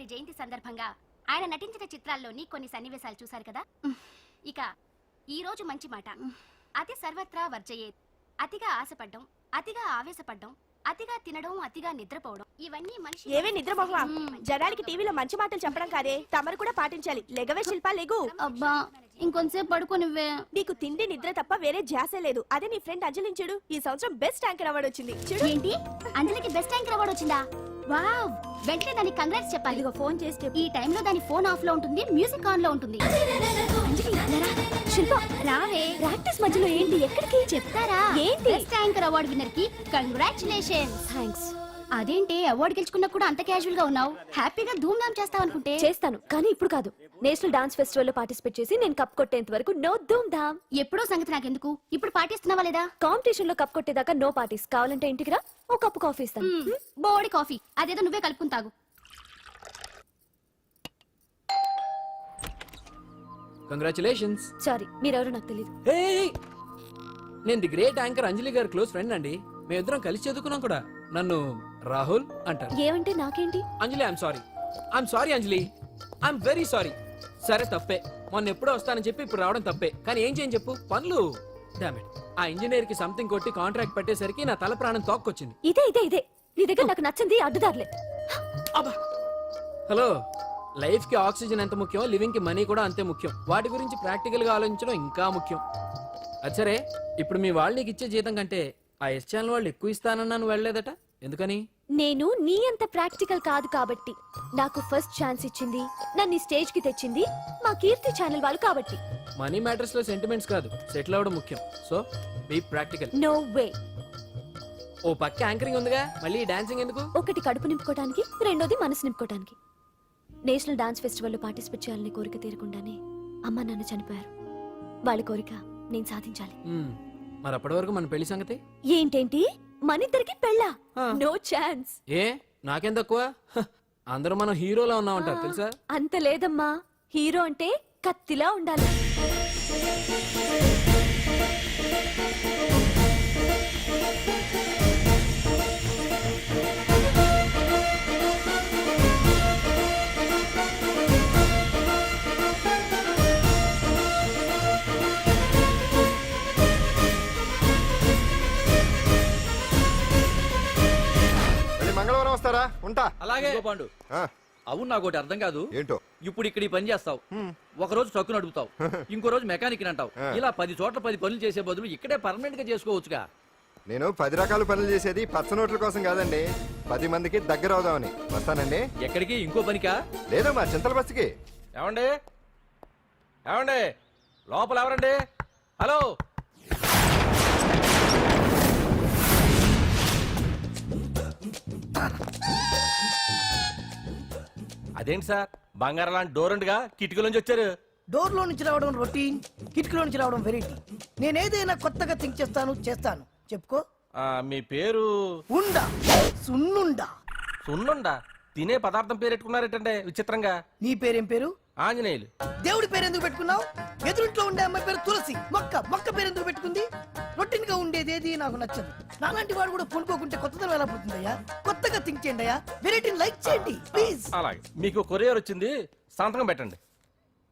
గారి జయంతి సందర్భంగా ఆయన నటించిన చిత్రాల్లోని కొన్ని సన్నివేశాలు చూశారు కదా. ఇక ఈ రోజు మంచి మాట. అతి సర్వత్రా వర్జయేత్. అతిగా ఆశపడ్డం, అతిగా ఆవేశపడ్డం, అతిగా తినడం, అతిగా నిద్రపోవడం, ఇవన్నీ మనిషి. ఏవే నిద్రపోవా? జనానికి టీవీలో మంచి మాటలు చెప్పడం కాదే, తమరు కూడా పాటించాలి. లెగవే శిల్పా, లెగు. అబ్బా ఇంకొంతసేపు పడుకోనివ్వే. నీకు తిండి నిద్ర తప్ప వేరే ధ్యాసే లేదు. అదే నీ ఫ్రెండ్ అంజలిని చూడు, ఈ సంవత్సరం బెస్ట్ యాంకర్ అవార్డు వచ్చింది. చూడు. ఏంటి, అంజలికి బెస్ట్ యాంకర్ అవార్డు వచ్చిందా? వావ్, వెంటనే దానికి కంగ్రాట్స్ చెప్పాలి. ఇదిగో ఫోన్ చేస్తే ఈ టైంలో దాని ఫోన్ ఆఫ్ లో ఉంటుంది, మ్యూజిక్ ఆన్ లో ఉంటుంది. అంజలి శిల్ప రావే. ప్రాక్టీస్ మధ్యలో ఏంటి, ఎక్కడికి చెప్తారా? ఏంటి? బెస్ట్ యాంకర్ అవార్డు విన్నర్ కి కంగ్రాచులేషన్స్. థ్యాంక్స్. అదేంటి అవార్డు గెలుచుకున్నా కూడా అంత క్యాజువల్ గా ఉన్నావు? హ్యాపీగా ధూమ్ ధామ్ చేస్తావు అనుకుంటే. చేస్తాను, కానీ ఇప్పుడు కాదు. నేషనల్ డాన్స్ ఫెస్టివల్ లో పార్టిసిపేట్ చేసి నేను కప్ కొట్టేంత వరకు నో ధూమ్ ధామ్. ఎప్పుడో సంగతి నాకెందుకు, ఇప్పుడు పాటిస్తున్నావా లేదా? కాంపిటీషన్ లో కప్ కొట్టేదాకా నో పార్టీస్. కావాలంటే ఇంటికి రా, ఓ కప్పు కాఫీ ఇస్తాను. బోడి కాఫీ అదేదో నువ్వే కలుపుకుని తాగు. కంగ్రాచులేషన్స్. సారీ, మీరెవరో నాకు తెలియదు. నేను ది గ్రేట్ యాంకర్ అంజలి గారి క్లోజ్ ఫ్రెండ్ అండి. మేమిద్దరం కలిసి చదువుకున్నాం కూడా. నన్ను రాహుల్ అంటారు. ఏమంటే నాకేంటి? Anjali I'm sorry Anjali, I'm very sorry. సరే తప్పే, మొన్న ఎప్పుడో వస్తానని చెప్పి ఇప్పుడు రావడం తప్పే. కానీ ఏం చేయని చెప్పు, పనులు. డామిట్, ఆ ఇంజనీర్ కి సంథింగ్ కొట్టి కాంట్రాక్ట్ పెట్టేసరికి నా తల ప్రాణం తోక్కొచ్చింది. ఇదే నీ దగ్గర నాకు నచ్చింది అడ్డుదారులే. అబ్బా, హలో, లైఫ్ కి ఆక్సిజన్ ఎంత ముఖ్యం, లివింగ్ కి మనీ కూడా అంతే ముఖ్యం. వాటి గురించి ప్రాక్టికల్ గా ఆలోచించడం ఇంకా ముఖ్యం. అచ్చరే, ఇప్పుడు మీ వాళ్ళు నీకు ఇచ్చే జీతం కంటే ఆ ఎస్ ఛానల్ వాళ్ళు ఎక్కువ ఇస్తానన్నాను, వెళ్ళలేదట ఎందుకని? నేను నీ అంత ప్రాక్టికల్ కాదు కాబట్టి. నాకు ఫస్ట్ ఛాన్స్ ఇచ్చింది, నన్ను స్టేజ్ కి తెచ్చింది మా కీర్తి ఛానల్ వాళ్ళు కాబట్టి. మనీ మ్యాటర్స్ లో సెంటిమెంట్స్ కాదు, సెటిల్ అవ్వడం ముఖ్యం. So be practical. No way. ఓ పక్క యాంకరింగ్ ఉందిగా, మళ్ళీ డాన్సింగ్ ఎందుకు? ఒకటి కడుపు నింపుకోవడానికి, రెండోది మనసు నింపుకోవడానికి. నేషనల్ డాన్స్ ఫెస్టివల్ లో పార్టిసిపేట్ చేయాలని కోరిక తీరకుండానే అమ్మ నాన్న చనిపోయారు. వాళ్ళ కోరిక నేను సాధించాలి. మరి అప్పటి వరకు మన పెళ్లి సంగతి ఏంటేంటి, మనిద్దరికి పెళ్ళా? No chance. ఏ నాకేం తక్కువ? అందరూ మనం హీరోలా ఉన్నామంటారు తెలుసా? అంత లేదమ్మా, హీరో అంటే కత్తిలా ఉండాలి. మంగళవారం వస్తారా? ఉంటా. అలాగే పాండు. అవును, నాకు ఒకటి అర్థం కాదు. ఏంటో? ఇప్పుడు ఇక్కడ ఈ పని చేస్తావు, ఒక రోజు ట్రక్కు నడుపుతావు, ఇంకో రోజు మెకానిక్ అంటావు. ఇలా 10 చోట్ల 10 పనులు చేసే బదులు ఇక్కడే పర్మనెంట్ గా చేసుకోవచ్చుగా. నేను 10 రకాల పనులు చేసేది పచ్చ నోట్ల కోసం కాదండి, 10 మందికి దగ్గర అవుదామని. వస్తానండి. ఎక్కడికి? ఇంకో పనికా? లేదా మా చింతల బస్సుకి. ఏమండి ఏమండి, లోపల ఎవరండి? హలో, అదేంటి సార్, బంగారం లాంటి డోర్ ఉండగా కిటికీలోంచి వచ్చారు? డోర్ లో నుంచి రావడం రొటీన్, కిటికీలో నుంచి రావడం వెరైటీ. నేనేదైనా కొత్తగా థింక్ చేస్తాను. చెప్పుకో. మీ పేరు? ఉండా, సున్నుండా. సున్నుండా? తినే పదార్థం పేరు పెట్టుకున్నారేటండి విచిత్రంగా. నీ పేరేం పేరు? ఆంజనేయులు. దేవుడి పేరు ఎందుకు పెట్టుకున్నావు? ఎదురింట్లో ఉండే అమ్మాయి పేరు తులసి. మొక్క పేరు ఎందుకు పెట్టుకుంది? రొటీన్ గా ఉండేదేది నాకు నచ్చదు. నాలాంటి వాడు కూడా పూనుకోకుంటే కొత్తదనం ఎలా పుడుతుందయ్యా? కొత్తగా థింక్ చేయండి అయ్యా, వెరైటీని లైక్ చేయండి ప్లీజ్. అలాగే, మీకు కొరియర్ వచ్చింది, సంతకం పెట్టండి.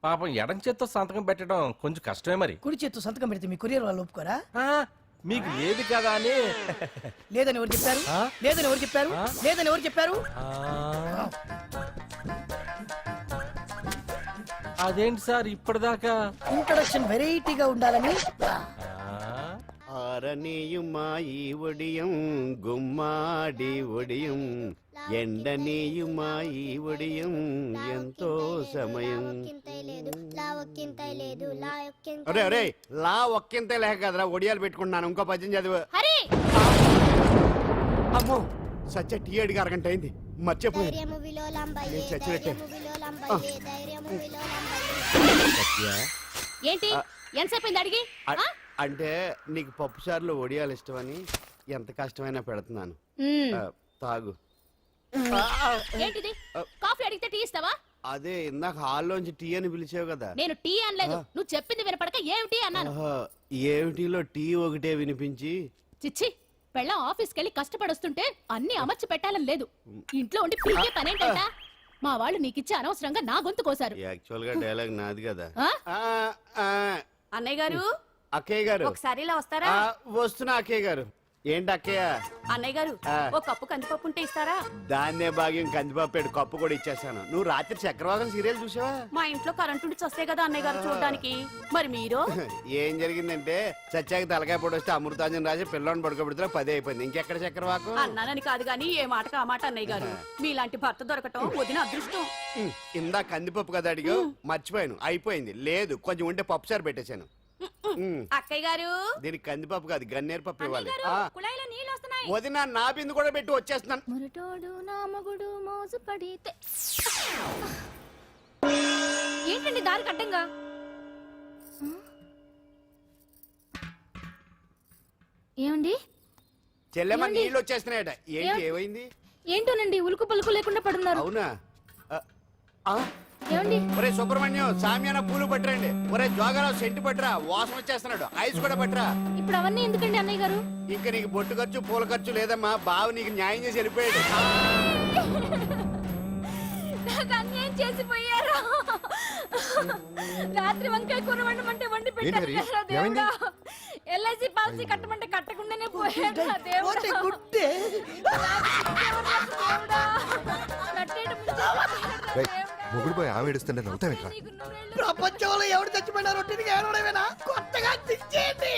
పాపం ఎడం చేత్తో సంతకం పెట్టడం కొంచెం కష్టమే. మరి కుడి చేత్తో సంతకం పెడితే మీ కొరియర్ వాళ్ళు ఒప్పుకోరా? మీకు లేదు కదా అని. లేదని ఎవరు చెప్పారు? లేదని ఎవరు చెప్పారు? లేదని ఎవరు చెప్పారు? అదేంటి సార్ ఇప్పటిదాకా ఇంట్రడక్షన్ వెరైటీగా ఉండాలని. ఆరనీయుమాయి ఒడియం గుమ్మాడి ఒడియం ఎండనీయుమాయి ఒడియం ఎంతో సమయం. అరే అరే, లా ఒక్కింతే లేక కదరా ఒడియాలు పెట్టుకుంటున్నాను. ఇంకో పద్యం చదివు. అమ్మో, సత్య టీ అడిగి అరగంట అయింది, మర్చిపోయి చచ్చినట్టే. ఏంటి ఎంతసేపు అడిగి? అంటే నీకు పప్పు సార్లు ఒడియాలు ఇష్టమని ఎంత కష్టమైనా పెడుతున్నాను. తాగు. ఏంటిది? కాఫీ అడిగితే టీ ఇస్తావా? అదే ఇందాక హాల్లోంచి టీ అని పిలిచావు కదా. నేను టీ అనలేదు, నువ్వు చెప్పింది వినపడక ఏమిటి అన్నాను. ఏమిటిలో టీ ఒకటే వినిపించి. చిచ్చి, పెళ్ళం ఆఫీస్కి వెళ్ళి కష్టపడొస్తుంటే అన్ని అమర్చి పెట్టాలని లేదు, ఇంట్లో ఉండి పీకే పనేంటంట. మా వాళ్ళు నీకిచ్చి అనవసరంగా నా గొంతు కోసారు యాక్చువల్ గా డైలాగ్ నాది కదా ఆ? ఆ, ఆ, అన్నయ్య గారు అక్కయ్య గారు ఒకసారి ఇలా వస్తారా ఆ, వస్తున్నా అక్కయ్య గారు. ఏంటి అక్కయ్య? అన్నయ్య గారు ఆ. ఒక కప్పు కందిపప్పు ఉంటే ఇస్తారా దాన్నే భాగ్యం కందిపాపేడు కప్పు కూడా ఇచ్చేసాను. నువ్వు రాత్రి చక్రవాదం సీరియల్ చూసావా? మా ఇంట్లో కరెంటు ఉండి వస్తే కదా అన్నయ్య గారు చూడడానికి మరి మీరు ఏం జరిగిందంటే సత్యాకి తలకాయ పొడి వస్తే అమృతాంజన్ రాజు పిల్లని పడుకోబెడితే 10 అయిపోయింది. ఇంకెక్కడ చక్రవాకం? అన్నానని కాదు గాని ఏ మాటకు ఆ మాట అన్నయ్య గారు మీలాంటి భర్త దొరకటం వదిన అదృష్టం ఇందా కందిపప్పు కదా అడిగా, మర్చిపోయాను. అయిపోయింది. లేదు కొంచెం ఉంటే పప్పు సార్ పెట్టేశాను. అక్కయ్య గారు దీనికి కందిపప్పు కాదు గన్నేరు పప్పు ఇవ్వాలి. ఆ, కుళాయిలో నీళ్ళు వస్తున్నాయి వదిన నా బిందు కూడా పెట్టి వచ్చేస్తున్నాను. మురటోడు నా మగుడు మోజు పడితే ఏంటండి దారి కట్టంగా ఏమండి చెల్లెమ్మ నీళ్ళు వచ్చేస్తున్నాయట. ఏంటి ఏమైంది? ఏంటోనండి ఉలుకు పలుకు లేకుండా పడున్నారు. అవునా? ఆ, ఆ, ఏమండి ఒరే సుబ్రహ్మణ్యం సామ్యాన పూలు పట్టరండి. ఒరే జోగరావు సెంటు పట్టరా, వాసన వచ్చేస్తున్నాడు. ఐస్ కూడా పట్టరా. ఇప్పుడు అవన్నీ ఎందుకండి అన్నయ్య గారు? ఇంకా నీకు బొట్టు ఖర్చు పూల ఖర్చు లేదమ్మా. బావ నీకు న్యాయం చేసి వెళ్ళిపోయాడు. నాకు అన్యాయం చేసిపోయారు. రాత్రి వంకాయ కూర వండమంటే వండి పెట్టారు ఏంటి కదా మరి? ఏమైంది? దేవుడా. ఎల్ఐసి పాలసీ కట్టమంటే కట్టకుండానే పోయాడు నా పోతే దేవుడా. గుట్టే దేవుడా. కట్టేయడం ముందు చెప్పాడు రేయ్, దేవుడా. మొగుడు పోయి ఆమె ఏడుస్తుంటే నవ్వుతావేట్రా? నీకు నూరేళ్ళు ప్రపంచంలో ఎవరు చచ్చిపోయినా రొట్టెనిగా ఏడవడమేనా? కొత్తగా తెచ్చేయండి.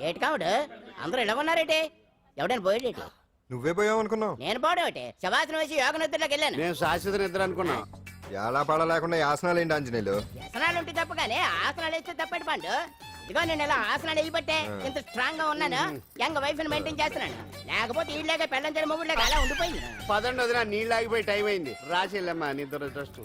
ఏటి కావుడు అందరూ ఇలా ఉన్నారేటి ఎవడైనా పోయేటి నువ్వే పోయావు అనుకున్నావు. నేను పోవడం ఒకటి శవాసనం వేసి యోగ నిద్రలోకి వెళ్ళాను నేను శాశ్వత నిద్ర అనుకున్నా. ఎలా పాడ లేకుండా ఆసనాలు ఏంటి ఆంజనేయులు? వ్యసనాలు ఉంటే తప్ప కానీ ఆసనాలు వేస్తే తప్పటి పండు ఇదిగో నేను ఇలా ఆసనాలు వేయబట్టే ఇంత స్ట్రాంగ్ గా ఉన్నాను. యంగ్ వైఫ్ ని మెయింటైన్ చేస్తున్నాను. లేకపోతే ఈళ్ళగా పెళ్ళం చెడు మొగుడులేక అలా ఉండిపోయింది. పదండి వదిన, నీళ్ళు ఆగిపోయి టైం అయింది. రాసి వెళ్ళమ్మా నిద్ర ట్రస్ట్.